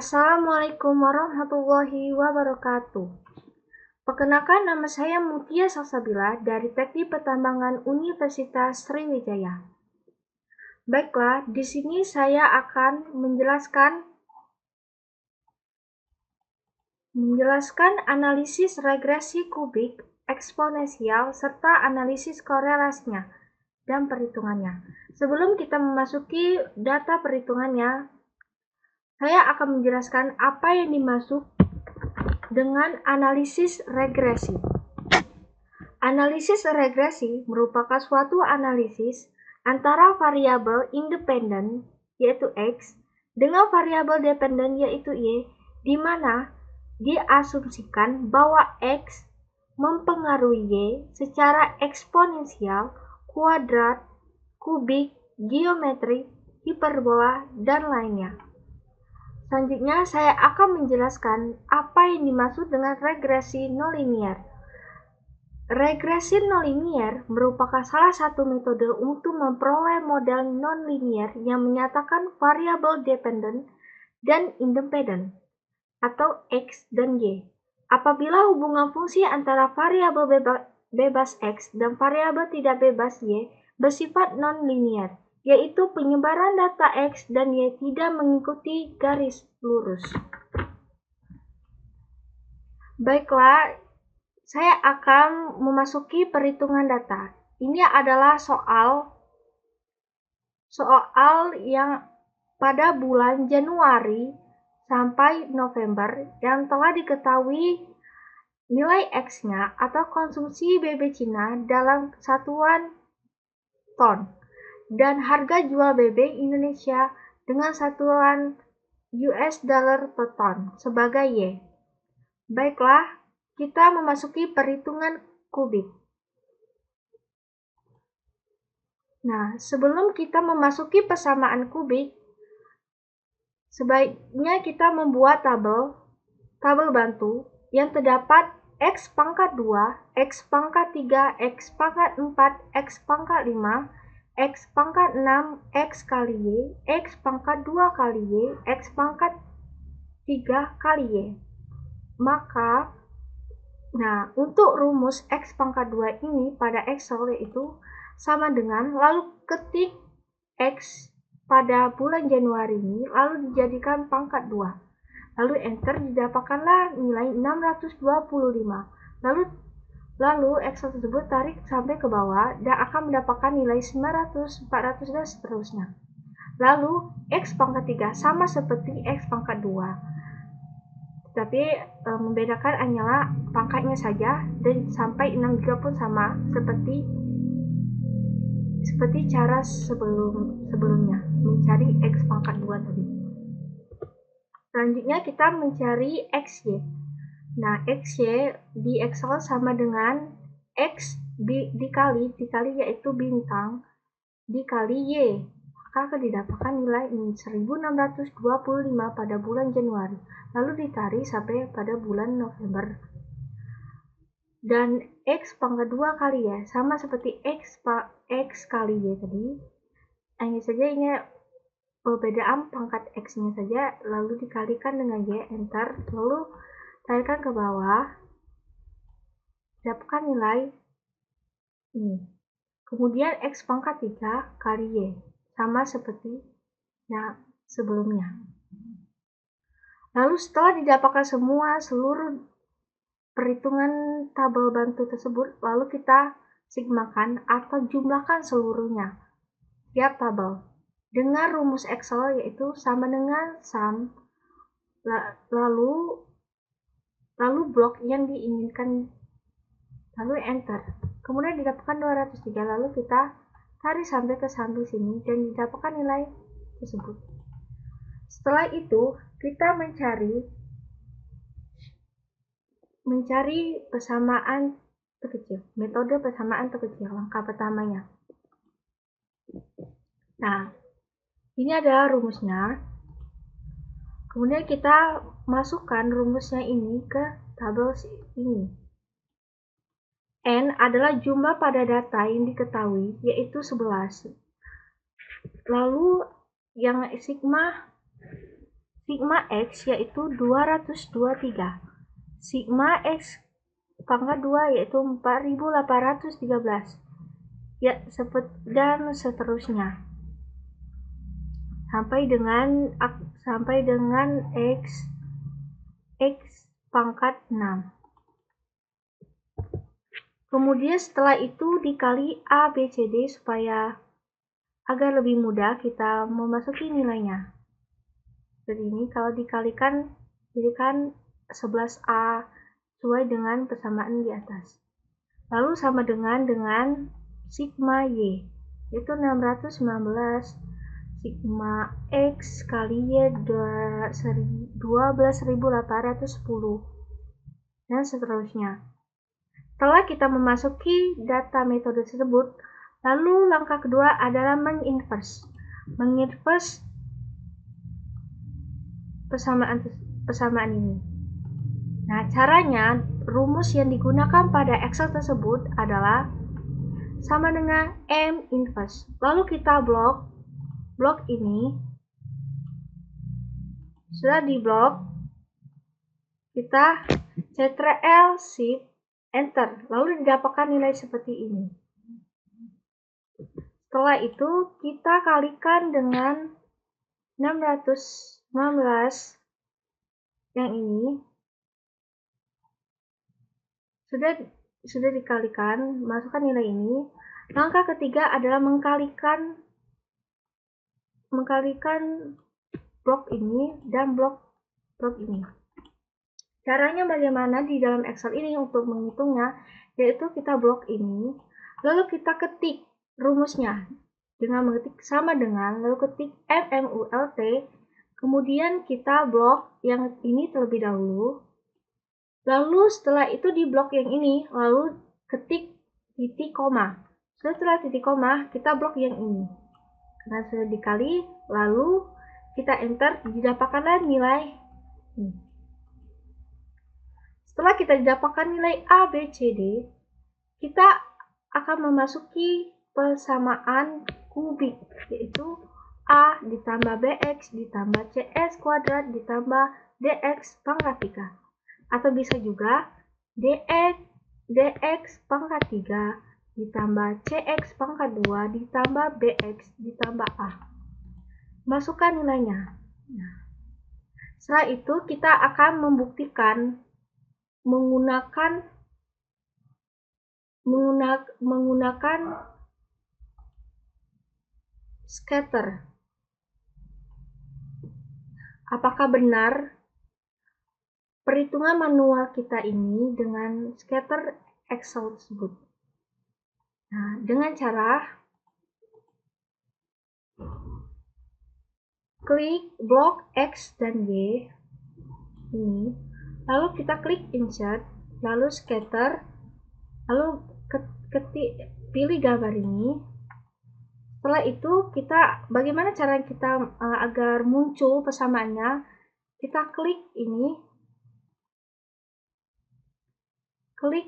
Assalamualaikum warahmatullahi wabarakatuh. Perkenalkan, nama saya Mutia Salsabila dari Teknik Pertambangan Universitas Sriwijaya. Baiklah, di sini saya akan menjelaskan analisis regresi kubik, eksponensial, serta analisis korelasinya dan perhitungannya. Sebelum kita memasuki data perhitungannya, saya akan menjelaskan apa yang dimaksud dengan analisis regresi. Analisis regresi merupakan suatu analisis antara variabel independen, yaitu X, dengan variabel dependen, yaitu Y, di mana diasumsikan bahwa X mempengaruhi Y secara eksponensial, kuadrat, kubik, geometri, hiperbola, dan lainnya. Selanjutnya, saya akan menjelaskan apa yang dimaksud dengan regresi nonlinier. Regresi nonlinier merupakan salah satu metode untuk memperoleh model nonlinier yang menyatakan variabel dependen dan independen, atau X dan Y. Apabila hubungan fungsi antara variabel bebas X dan variabel tidak bebas Y bersifat nonlinier, yaitu penyebaran data X dan Y tidak mengikuti garis lurus. Baiklah, saya akan memasuki perhitungan data. Ini adalah soal yang pada bulan Januari sampai November yang telah diketahui nilai X-nya atau konsumsi BB Cina dalam satuan ton dan harga jual BB Indonesia dengan satuan US dollar per ton sebagai Y. Baiklah, kita memasuki perhitungan kubik. Nah, sebelum kita memasuki persamaan kubik, sebaiknya kita membuat tabel bantu yang terdapat X pangkat 2, X pangkat 3, X pangkat 4, X pangkat 5, X pangkat 6, X kali Y, X pangkat 2 kali Y, X pangkat 3 kali Y. Untuk rumus X pangkat 2 ini pada Excel yaitu sama dengan, lalu ketik X pada bulan Januari ini, lalu dijadikan pangkat 2. Lalu enter, didapatkanlah nilai 625. Lalu Excel tersebut tarik sampai ke bawah dan akan mendapatkan nilai 900, 400, dan seterusnya. Lalu X pangkat 3 sama seperti X pangkat 2. Tapi membedakan hanyalah pangkatnya saja, dan sampai 6 juga pun sama seperti cara sebelumnya mencari X pangkat 2 tadi. Selanjutnya kita mencari XY. Nah, XY di Excel sama dengan X dikali yaitu bintang dikali Y. Maka akan didapatkan nilai 1625 pada bulan Januari, lalu ditarik sampai pada bulan November. Dan X pangkat 2 kali Y sama seperti X kali Y tadi, hanya saja ini perbedaan pangkat X-nya saja, lalu dikalikan dengan Y, enter, lalu tarikan ke bawah, dapatkan nilai ini. Kemudian X pangkat 3 kali Y sama seperti yang sebelumnya. Lalu setelah didapatkan seluruh perhitungan tabel bantu tersebut, lalu kita sigmakan atau jumlahkan seluruhnya tiap tabel dengan rumus Excel, yaitu sama dengan sum lalu blok yang diinginkan, lalu enter. Kemudian didapatkan 203, lalu kita tarik sampai ke samping sini dan didapatkan nilai tersebut. Setelah itu kita mencari persamaan terkecil, metode persamaan terkecil, langkah pertamanya. Nah, ini adalah rumusnya. Kemudian kita masukkan rumusnya ini ke tabel ini. N adalah jumlah pada data yang diketahui, yaitu 11. Lalu yang sigma sigma X yaitu 223. Sigma X pangkat 2 yaitu 4813. Ya, dan seterusnya. Sampai dengan X pangkat 6. Kemudian setelah itu dikali A, B, C, D supaya agar lebih mudah kita memasuki nilainya. Jadi ini kalau dikalikan jadikan 11A sesuai dengan persamaan di atas. Lalu sama dengan sigma Y yaitu 619 sigma X kali Y 12.810 dan seterusnya. Setelah kita memasuki data metode tersebut, lalu langkah kedua adalah menginverse persamaan ini. Nah, caranya rumus yang digunakan pada Excel tersebut adalah sama dengan M inverse. Lalu kita blok ini. Sudah di blok, kita Ctrl Shift Enter, lalu didapatkan nilai seperti ini. Setelah itu kita kalikan dengan 619 yang ini. Sudah dikalikan, masukkan nilai ini. Langkah ketiga adalah mengkalikan blok ini dan blok ini. Caranya bagaimana di dalam Excel ini untuk menghitungnya, yaitu kita blok ini, lalu kita ketik rumusnya dengan mengetik sama dengan, lalu ketik MMULT, kemudian kita blok yang ini terlebih dahulu, lalu setelah itu di blok yang ini, lalu ketik titik koma. Setelah titik koma, kita blok yang ini. Karena sudah dikali, lalu kita enter, didapatkanlah nilai ini. Setelah kita didapatkan nilai A, B, C, D, kita akan memasuki persamaan kubik, yaitu A ditambah BX ditambah CS kuadrat ditambah DX pangkat 3. Atau bisa juga DX pangkat 3 ditambah CX pangkat 2 ditambah BX ditambah A. Masukkan nilainya. Nah, setelah itu kita akan membuktikan menggunakan scatter. Apakah benar perhitungan manual kita ini dengan scatter Excel tersebut? Nah, dengan cara klik blok X dan Y ini, lalu kita klik insert, lalu scatter, lalu pilih gambar ini. Setelah itu kita bagaimana cara kita agar muncul persamaannya? Kita klik ini, klik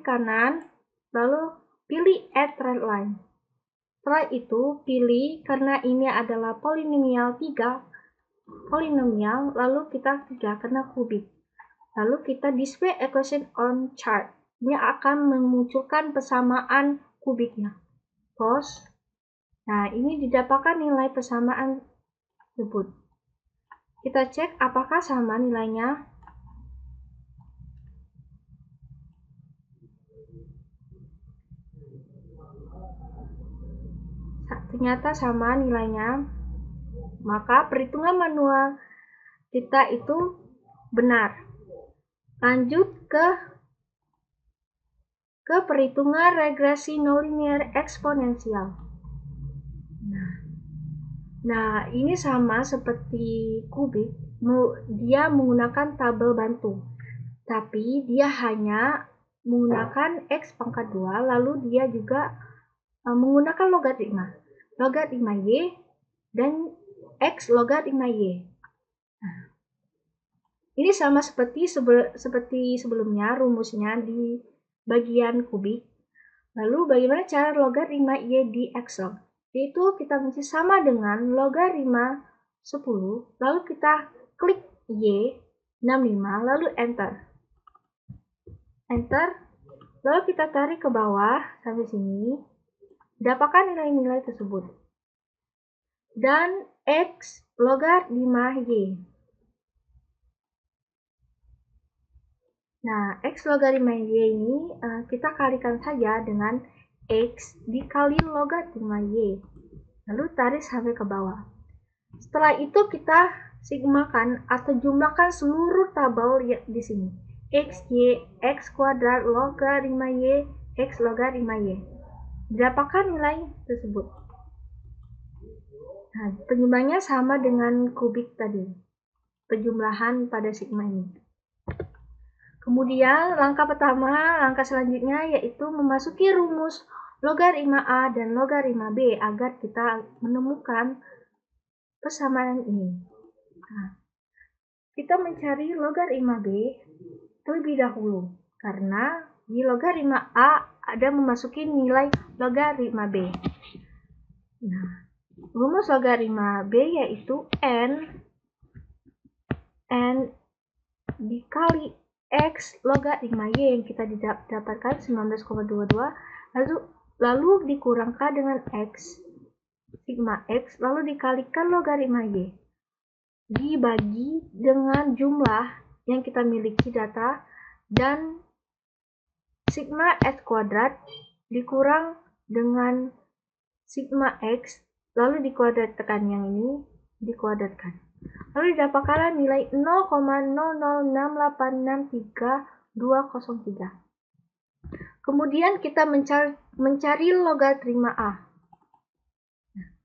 kanan, lalu pilih add trend line. Setelah itu pilih, karena ini adalah polinomial 3, lalu kita 3 karena kubik. Lalu kita display equation on chart. Ini akan memunculkan persamaan kubiknya. Close. Nah, ini didapatkan nilai persamaan tersebut. Kita cek apakah sama nilainya. Ternyata sama nilainya. Maka perhitungan manual kita itu benar. Lanjut ke perhitungan regresi nonlinear eksponensial. Nah, ini sama seperti kubik, dia menggunakan tabel bantu. Tapi dia hanya menggunakan X pangkat 2, lalu dia juga menggunakan logaritma Y dan X logaritma Y. Nah, ini sama seperti sebelumnya rumusnya di bagian kubik. Lalu bagaimana cara logaritma Y di Excel? Yaitu kita mesti sama dengan logaritma 10, lalu kita klik Y 65, lalu enter. Enter, lalu kita tarik ke bawah sampai sini. Dapatkan nilai-nilai tersebut. Dan X logaritma Y. Nah, X logaritma Y ini kita kalikan saja dengan X dikali logaritma Y. Lalu tarik sampai ke bawah. Setelah itu kita sigmakan atau jumlahkan seluruh tabel di sini. X, Y, X kuadrat logaritma Y, X logaritma Y. Dapatkan nilai tersebut. Nah, penjumlahannya sama dengan kubik tadi. Penjumlahan pada sigma ini. Kemudian langkah selanjutnya yaitu memasuki rumus logaritma A dan logaritma B agar kita menemukan persamaan ini. Nah, kita mencari logaritma B terlebih dahulu karena di logaritma A ada memasuki nilai logaritma B. Nah, rumus logaritma B yaitu N dikali X logaritma Y yang kita dapatkan 19,22 lalu dikurangkan dengan X sigma X lalu dikalikan logaritma Y dibagi dengan jumlah yang kita miliki data dan sigma X kuadrat dikurang dengan sigma X lalu dikuadratkan, yang ini dikuadratkan. Lalu didapatkanlah nilai 0,006863,203. Kemudian kita mencari logaritma A.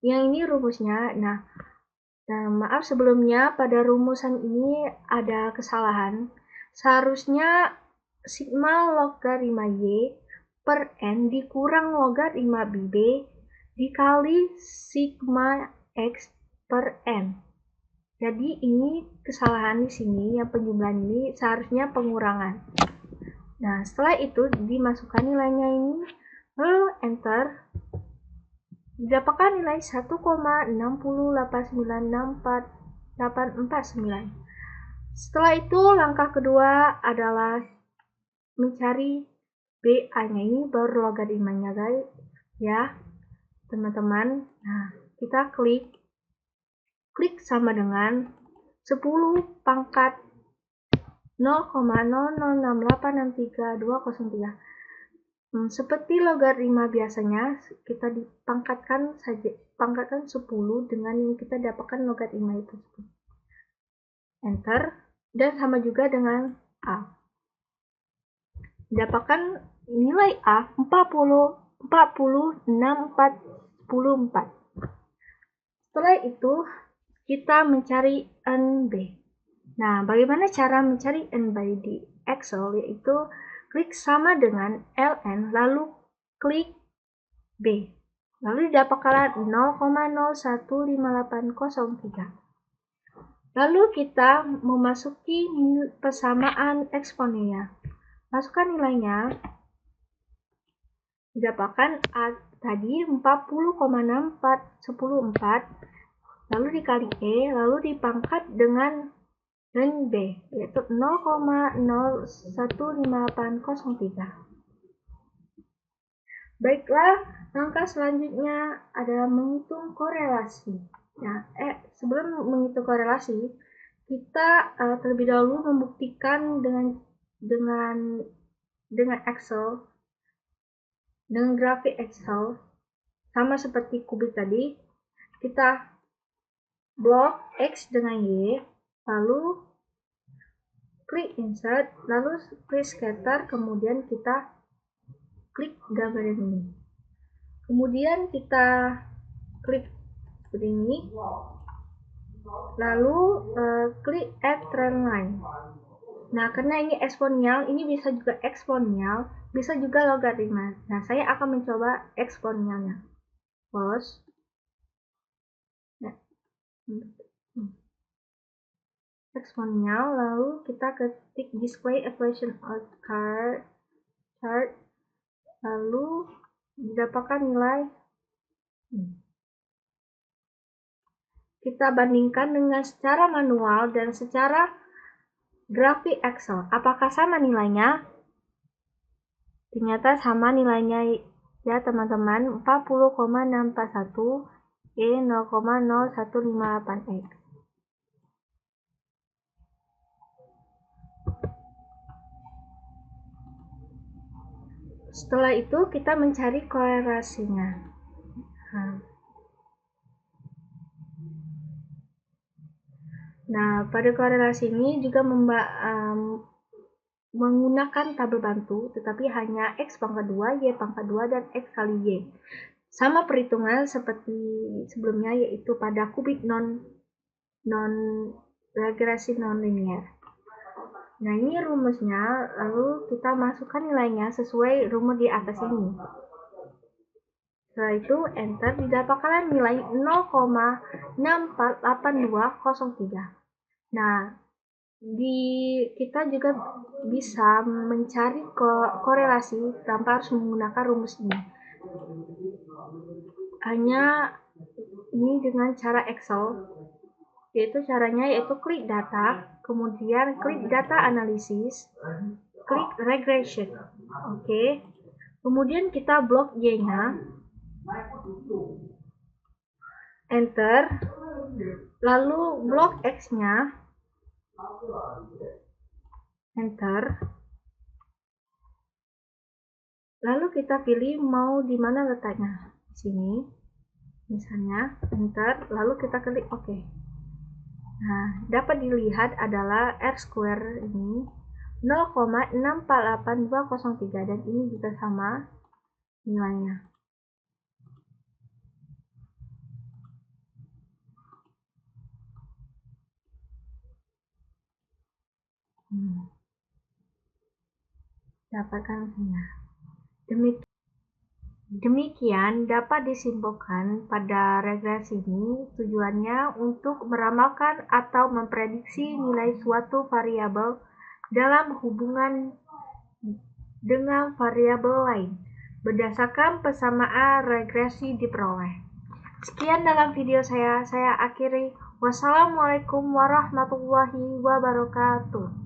Yang ini rumusnya. Nah, maaf sebelumnya pada rumusan ini ada kesalahan. Seharusnya sigma logaritma Y per N dikurang logaritma B dikali sigma X per N. Jadi ini kesalahan di sini, yang penjumlahan ini seharusnya pengurangan. Nah, setelah itu dimasukkan nilainya ini, lalu enter. Didapatkan nilai 1,608964849. Setelah itu langkah kedua adalah mencari BA-nya, ini baru logaritmanya guys ya teman-teman. Nah, kita klik sama dengan 10 pangkat 0,006863,203. Seperti logaritma biasanya, kita dipangkatkan 10 dengan yang kita dapatkan logaritma itu. Enter, dan sama juga dengan A. Dapatkan nilai A 46,414. Setelah itu, kita mencari NB. Nah, bagaimana cara mencari NB di Excel? Yaitu klik sama dengan ln, lalu klik B. Lalu didapatkan 0,015803. Lalu kita memasuki persamaan eksponennya. Masukkan nilainya. Didapatkan A tadi 40,6414. Lalu dikali E, lalu dipangkat dengan B, yaitu 0,015803. Baiklah, langkah selanjutnya adalah menghitung korelasi. Nah, sebelum menghitung korelasi, kita terlebih dahulu membuktikan dengan Excel, dengan grafik Excel, sama seperti kubik tadi. Kita blok X dengan Y, lalu klik insert, lalu klik scatter, kemudian kita klik gambar ini. Kemudian kita klik seperti ini, lalu klik add trend line. Nah, karena ini eksponensial, ini bisa juga eksponensial, bisa juga logaritma. Nah, saya akan mencoba eksponensialnya. Close. Nah, eksponensial, lalu kita ketik display equation of chart, lalu didapatkan nilai. kita bandingkan dengan secara manual dan secara grafik Excel. Apakah sama nilainya? Ternyata sama nilainya ya teman-teman, 40,641 E 0,0158X. Setelah itu kita mencari korelasinya. Nah, pada korelasi ini juga menggunakan tabel bantu, tetapi hanya X pangkat 2, Y pangkat 2, dan X kali Y. Sama perhitungan seperti sebelumnya, yaitu pada kubik regresi non-linear. Nah, ini rumusnya, lalu kita masukkan nilainya sesuai rumus di atas ini. Setelah itu, enter, didapatkan nilai 0,648203. Nah, kita juga bisa mencari korelasi tanpa harus menggunakan rumus ini. Hanya ini dengan cara Excel, yaitu klik data, kemudian klik data analisis, klik regression. Oke. Kemudian kita blok Y-nya, enter, lalu blok X-nya, enter, lalu kita pilih mau di mana letaknya. Di sini, misalnya, enter, lalu kita klik OK. Nah, dapat dilihat adalah R² ini 0,648203 dan ini juga sama nilainya. Dapatkan hasilnya. Demikian dapat disimpulkan pada regresi ini tujuannya untuk meramalkan atau memprediksi nilai suatu variabel dalam hubungan dengan variabel lain berdasarkan persamaan regresi diperoleh. Sekian dalam video saya akhiri. Wassalamualaikum warahmatullahi wabarakatuh.